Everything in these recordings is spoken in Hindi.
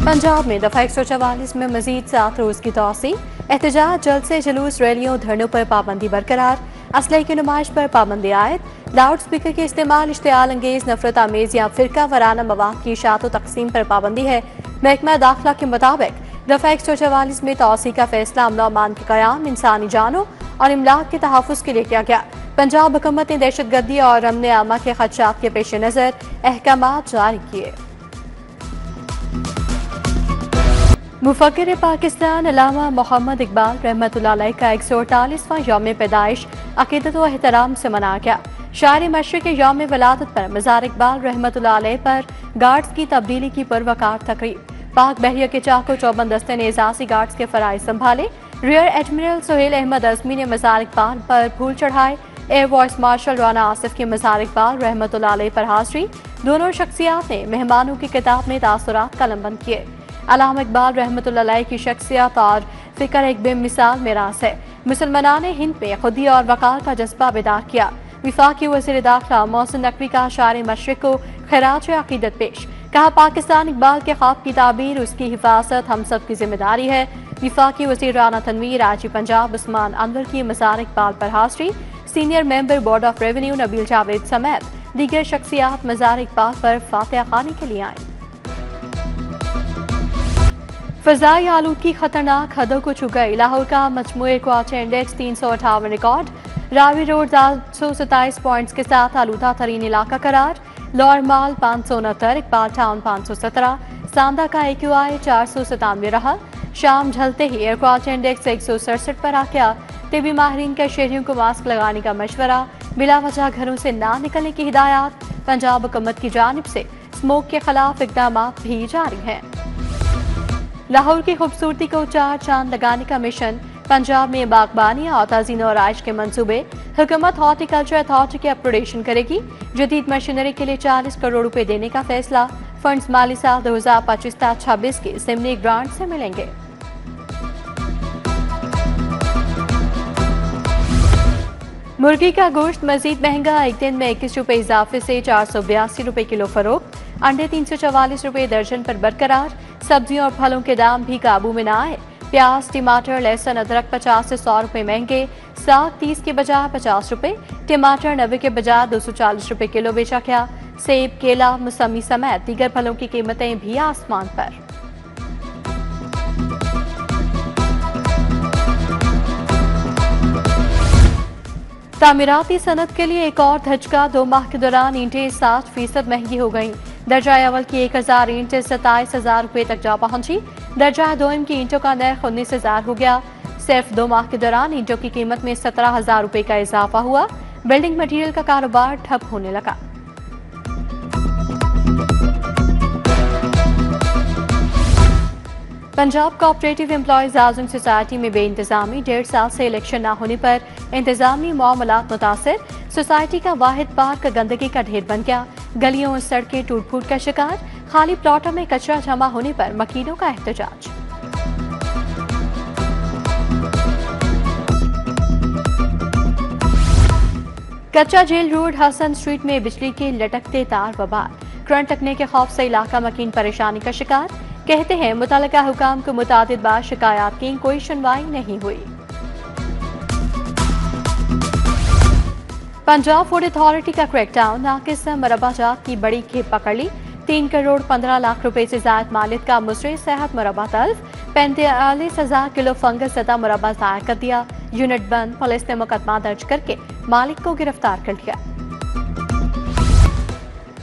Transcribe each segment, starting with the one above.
पंजाब में दफा 144 में मजीद 7 रोज की तोसी। एहतजाज, जल्द से जुलूस, रैलियों, धरनों पर पाबंदी बरकरार। असलहे की नुमाइश पर पाबंदी आयद। लाउड स्पीकर के इस्तेमाल, इश्तियाल अंगेज, नफरत आमेज या फिरका वराना मवाद की इशात व तकसीम पर पाबंदी है। महकमा दाखिला के मुताबिक दफा 144 में तोसी का फैसला अमन अमान के कयाम, इंसानी जानों और इमलाक के तहफ़्फ़ुज़ के लिए किया गया। पंजाब हुकूमत ने दहशतगर्दी और अमन आमा के खदशात के पेश नज़र अहकामात जारी किए। मुफक्किर पाकिस्तान अल्लामा मोहम्मद इकबाल रहमतुल्लाह अलैह का 148वां यौम पैदाइश अकीदत व एहतराम से मनाया गया। शायर मशरिक़ के यौम विलादत पर मज़ार इकबाल रहमतुल्लाह अलैह पर गार्ड्स की तब्दीली की पुरवकार तकरीब। पाक बहरिया के चाको चौबन दस्ते ने एजाज़ी गार्ड्स के फ़राइज़ संभाले। रियर एडमिरल सुहेल अहमद अज़मी ने मज़ार इकबाल पर फूल चढ़ाए। Air vice marshal Rana Asif की मज़ार इकबाल रहमतुल्लाह अलैह पर हाज़री। दोनों शख्सियात ने मेहमानों की किताब में तासुरात कलमबंद किए। अल्लामा इकबाल रहमतुल्लाह अलैह की शख्सियत और फिक्र एक बेमिसाल मिरास है। मुसलमानान हिंद में खुदी और वक़ार का जज्बा बेदार किया। विफाकी वज़ीर दाखिला मोहसिन नकवी का शायर मशरिक़ को खिराज अक़ीदत पेश। कहा, पाकिस्तान इकबाल के ख्वाब की ताबीर, उसकी हिफाजत हम सब की जिम्मेदारी है। विफाकी वज़ीर राना तनवीर, आजी पंजाब उस्मान अनवर की मज़ार इकबाल पर हाज़री। Senior member board of revenue Nabeel Javed समेत दीगर शख्सियात मज़ार इकबाल पर फातिहा खानी के लिए आए। फ़ज़ाई आलूदगी खतरनाक हदों को छू गई। लाहौर का मजमूई quarter index 358 record. Ravi road 427 points के साथ आलूदा तरीन इलाका करार। लॉर माल 569, इकबाल टाउन 517, सांदा का AQI 497 रहा। शाम ढलते ही एयर क्वार्टर इंडेक्स 167 पर आ गया। टिबी माहिरीन का शहरियों को मास्क लगाने का मशवरा। बिला वजह घरों से ना निकलने की हिदायत। पंजाब हुकूमत की जानिब से स्मोक के खिलाफ इक़दाम भी जारी हैं। लाहौर की खूबसूरती को चार चांद लगाने का मिशन। पंजाब में बागबानी और ताज़ीन और आइश के मंसूबे। हुकूमत हॉर्टिकल्चर अथॉरिटी की अपग्रेडेशन करेगी। जदीद मशीनरी के लिए 40 करोड़ रुपए देने का फैसला। फंड्स माली साल 2025-26 के सिमनी ग्रांट से मिलेंगे। मुर्गी का गोश्त मजीद महंगा। एक दिन में 21 रुपए इजाफे से 482 रुपए किलो फरोख्त। अंडे 344 रुपए दर्जन पर बरकरार। सब्जियों और फलों के दाम भी काबू में न आए। प्याज, टमाटर, लहसुन, अदरक 50 से 100 रुपए महंगे। साग 30 के बजाय 50 रुपए। टमाटर 90 के बजाय 240 रुपए किलो बेचा गया। सेब, केला, मौसमी समेत दीगर फलों की कीमतें भी आसमान पर। तामीराती सनत के लिए एक और धचका। 2 माह के दौरान ईंटें 60% महंगी हो गईं। दर्जा अव्वल की 1000 ईंटें 27,000 रुपए तक जा पहुंची। दर्जा दोम की ईंटों का नर्ख 19,000 हो गया। सिर्फ 2 माह के दौरान ईंटों की कीमत में 17,000 रुपए का इजाफा हुआ। बिल्डिंग मटीरियल का कारोबार ठप होने लगा। Punjab cooperative employees housing society में बेइंतजामी। 1.5 साल से इलेक्शन न होने पर इंतजामी मामलात मुतासर। सोसाइटी का वाहिद पार्क गंदगी का ढेर बन गया। गलियों और सड़कें टूट फूट का शिकार। खाली प्लॉटों में कचरा जमा होने पर मकीनों का एहतजाज। कच्चा जेल रोड हसन स्ट्रीट में बिजली के लटकते तार बबाल। करंट लगने के खौफ से इलाका मकीन परेशानी का शिकार। कहते हैं मुतल्लिका हुकाम को मुतादिद बार शिकायत की, कोई सुनवाई नहीं हुई। पंजाब फूड अथॉरिटी का क्रैकडाउन। नाकिस मरबा जात की बड़ी खेप पकड़ ली। 3 करोड़ 15 लाख रुपए से जायद मालिक का मुसरे सेहत मुरबा तल्फ। 45,000 किलो फंगस सतह मुरबा जाया कर दिया। यूनिट बंद। पुलिस ने मुकदमा दर्ज करके मालिक को गिरफ्तार कर लिया।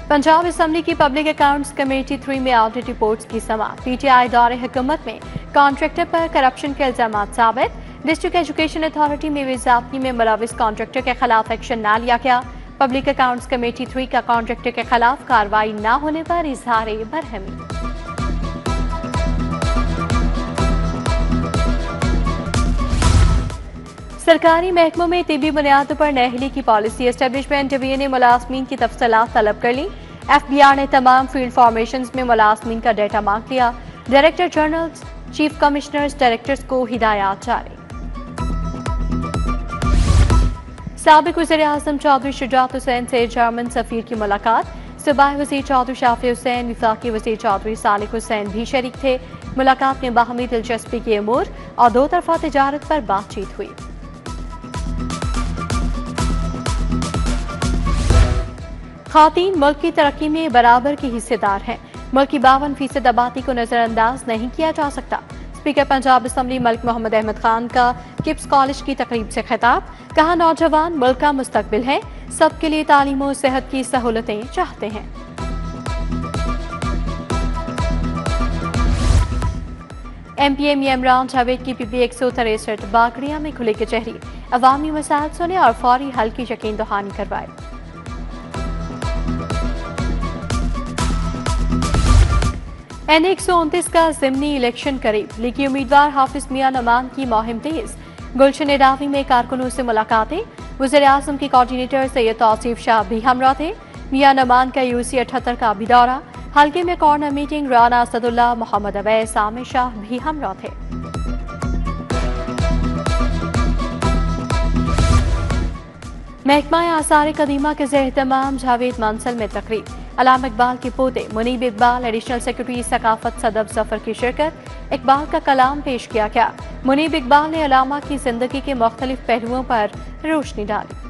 पंजाब असेंबली की पब्लिक अकाउंट्स कमेटी 3 में ऑडिट रिपोर्ट्स की समाअत। PTI दौरे हुकूमत में कॉन्ट्रैक्टर पर करप्शन के इल्जामात साबित। डिस्ट्रिक्ट एजुकेशन अथॉरिटी में बेज़ाब्ती में मुलविस कॉन्ट्रैक्टर के खिलाफ एक्शन न लिया गया। पब्लिक अकाउंट्स कमेटी 3 का कॉन्ट्रैक्टर के खिलाफ कार्रवाई न होने पर इजहार बरहमी। सरकारी महकमों में तिबी बुनियादों पर नाअहली की पॉलिसी। एस्टेब्लिशमेंट डिवीजन ने मुलाजमीन की तफसीलात तलब कर ली। FBR ने तमाम फील्ड फॉर्मेशंस में मुलाजमीन का डेटा मांग लिया। Director general, chief commissioners, directors को हिदायत जारी। साबिक वज़ीर आज़म चौधरी शुजात हुसैन से जर्मन सफीर की मुलाकात। सूबाई वज़ीर चौधरी शाफी हुसैन, वफाकी वज़ीर चौधरी सालिक हुसैन भी शरीक थे। मुलाकात में बाहमी दिलचस्पी के अमूर और दो तरफा तिजारत पर बातचीत हुई। खातीन मुल्क की तरक्की में बराबर की हिस्सेदार हैं। मुल्क की 52% आबादी को नजरअंदाज नहीं किया जा सकता। स्पीकर पंजाब असम्बली मलिक मोहम्मद अहमद खान का किप्स कॉलेज की तकरीब से खिताब। कहा, नौजवान मुल्क का मुस्तकबिल है, सबके लिए तालीम और सेहत की सहूलतें चाहते हैं। MPA मियां इमरान जावेद की PB 163 बागड़िया में खुली कचहरी। अवामी मसाइल सुने और फौरी हल की यकीन दहानी करवाए। NA 129 का ज़िमनी इलेक्शन करीब। लीगी उम्मीदवार हाफिज मियां नमान की मुहिम तेज। गुलशन रावी में कारकुनों से मुलाकातें। वज़ीर आज़म की कोऑर्डिनेटर सैयद तौसीफ शाह भी हमरा थे। मियां नमान का UC 78 का भी दौरा। हल्के में कॉर्नर मीटिंग। राना असदुल्ला, मोहम्मद अवैस, आमिर शाह भी हमरा थे। महकमा आसार कदीमा के ज़ेर एहतमाम जावेद मंसल में तकरीब। अलामा इकबाल के पोते मुनीब इकबाल, एडिशनल सेक्रेटरी सकाफत सदब जफर की शिरकत। इकबाल का कलाम पेश किया गया। मुनीब इकबाल ने अलामा की जिंदगी के मुख्तलिफ पहलुओं पर रोशनी डाली।